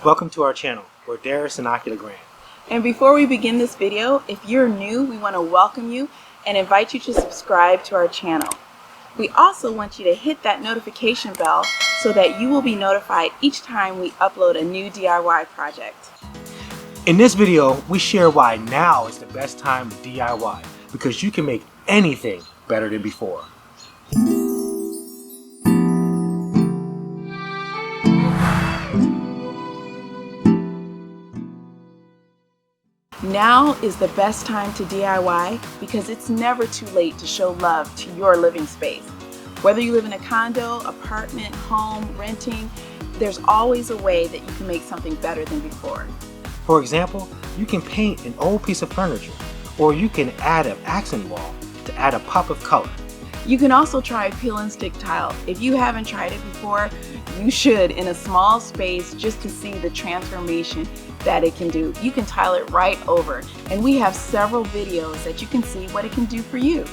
Welcome to our channel, where Daires and Akilah grant. And before we begin this video, if you're new, we want to welcome you and invite you to subscribe to our channel. We also want you to hit that notification bell so that you will be notified each time we upload a new DIY project. In this video, we share why now is the best time to DIY, because you can make anything better than before. Now is the best time to DIY because it's never too late to show love to your living space. Whether you live in a condo, apartment, home, renting, there's always a way that you can make something better than before. For example, you can paint an old piece of furniture, or you can add an accent wall to add a pop of color. You can also try peel and stick tile. If you haven't tried it before, you should in a small space just to see the transformation that it can do. You can tile it right over, and we have several videos that you can see what it can do for you.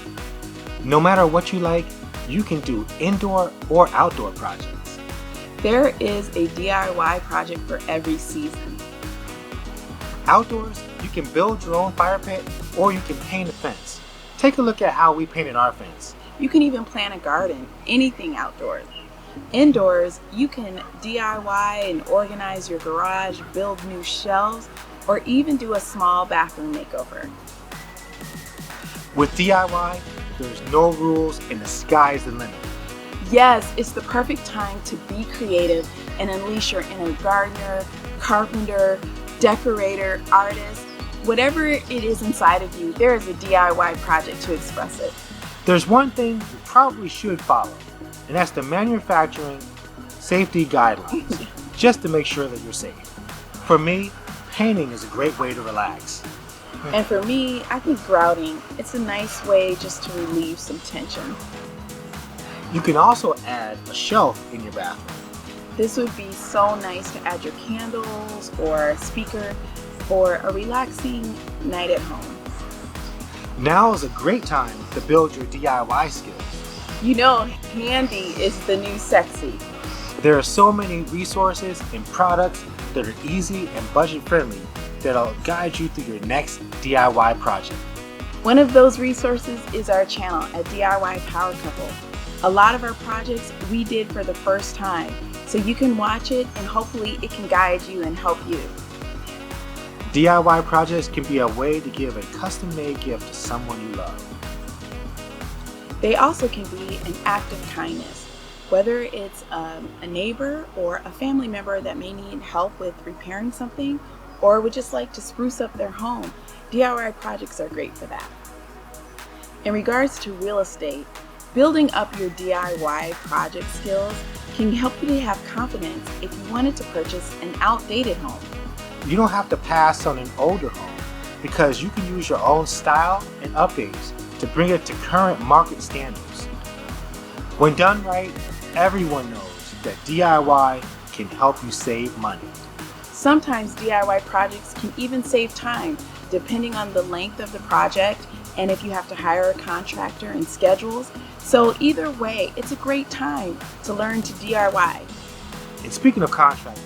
No matter what you like, you can do indoor or outdoor projects. There is a DIY project for every season. Outdoors, you can build your own fire pit, or you can paint a fence. Take a look at how we painted our fence. You can even plant a garden, anything outdoors. Indoors, you can DIY and organize your garage, build new shelves, or even do a small bathroom makeover. With DIY, there's no rules and the sky's the limit. Yes, it's the perfect time to be creative and unleash your inner gardener, carpenter, decorator, artist. Whatever it is inside of you, there is a DIY project to express it. There's one thing you probably should follow, and that's the manufacturing safety guidelines, just to make sure that you're safe. For me, painting is a great way to relax. And for me, I think grouting, it's a nice way just to relieve some tension. You can also add a shelf in your bathroom. This would be so nice to add your candles or a speaker for a relaxing night at home. Now is a great time to build your DIY skills. You know, handy is the new sexy. There are so many resources and products that are easy and budget friendly that'll guide you through your next DIY project. One of those resources is our channel at DIY Power Couple. A lot of our projects we did for the first time, so you can watch it and hopefully it can guide you and help you. DIY projects can be a way to give a custom-made gift to someone you love. They also can be an act of kindness, whether it's a neighbor or a family member that may need help with repairing something or would just like to spruce up their home. DIY projects are great for that. In regards to real estate, building up your DIY project skills can help you to have confidence if you wanted to purchase an outdated home. You don't have to pass on an older home because you can use your own style and updates to bring it to current market standards. When done right, everyone knows that DIY can help you save money. Sometimes DIY projects can even save time depending on the length of the project and if you have to hire a contractor and schedules. So either way, it's a great time to learn to DIY. And speaking of contractors,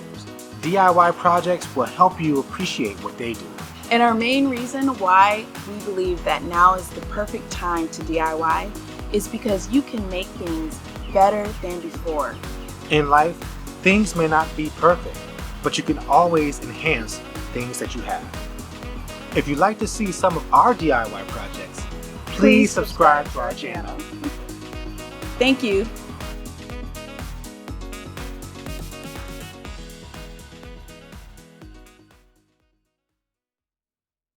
DIY projects will help you appreciate what they do. And our main reason why we believe that now is the perfect time to DIY is because you can make things better than before. In life, things may not be perfect, but you can always enhance things that you have. If you'd like to see some of our DIY projects, please subscribe to our channel. Thank you.